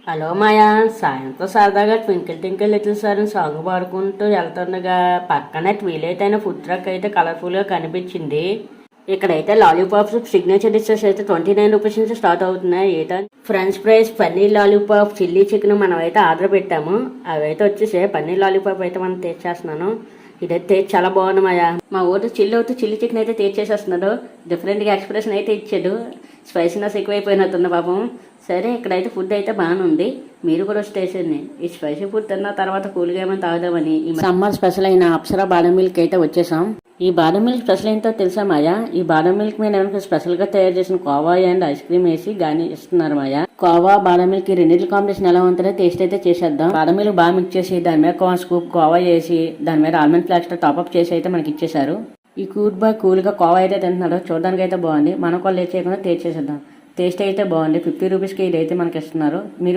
Hello మాయా, సాయంత్రం సరదాగా twinkle twinkle little star అని సాంగ్ పాడుకుంటూ వెళ్తుండగా పక్కనే ట్వీలైట్ అయిన ఫుడ్ ట్రక్ అయితే కలర్ఫుల్గా కనిపించింది. ఇక్కడైతే లాలీపాప్స్ సిగ్నేచర్ డిషెస్ అయితే 29 రూపీస్ నుంచి స్టార్ట్ అవుతున్నాయి. French fries, paneer lollipop, chilli chicken మనం అయితే ఆర్డర్ పెట్టాము. అవి అయితే వచ్చేసి పన్నీర్ లాలీపాప్ అయితే మనం టేస్ట్ చేస్తున్నాను. ఇదైతే టేస్ట్ చాలా బాగుంది మాయా. మా ఊరు చిల్లీ చికెన్ అయితే టేస్ట్ చేసేస్తున్నాడు. డిఫరెంట్గా ఎక్స్ప్రెషన్ అయితే ఇచ్చాడు. స్పైసీనెస్ ఎక్కువైపోయినట్టుంది పాపం. సరే, ఇక్కడైతే ఫుడ్ అయితే బాగానే ఉంది. మీరు కూడా వచ్చేసేయండి. ఈ స్పైసీ ఫుడ్ తిన్న తర్వాత కూల్గా ఏమైనా తాగుదామని ఈ సమ్మర్ స్పెషల్ అయిన అప్సరా బాదం మిల్క్ అయితే వచ్చేసాం. ఈ బాదం మిల్క్ స్పెషల్ ఏంటో తెలుసా మాయా? ఈ బాదం మిల్క్ మీద ఏమైనా స్పెషల్గా తయారు చేసిన కోవా అండ్ ఐస్ క్రీమ్ వేసి గానీ ఇస్తున్నారు మాయా. కోవా బాదం మిల్క్ ఈ రెండింటి కాంబినేషన్ ఎలా ఉంటుందో టేస్ట్ అయితే చేసేద్దాం. బాదం మిల్క్ బాగా మిక్స్ చేసి దాని మీద స్కూప్ కోవా వేసి దాని మీద ఆల్మండ్ ఫ్లాక్స్ తో టాప్అప్ చేసి అయితే మనకి ఇచ్చేసారు. ఈ కూల్గా కోవా అయితే తింటున్నాడు. చూడడానికి అయితే బాగుంది. మనం కూడా లేట్ చేయకుండా టేస్ట్ చేసేద్దాం. టేస్ట్ అయితే బాగుంది. 50 రూపీస్కి ఇదైతే మనకి ఇస్తున్నారు. మీరు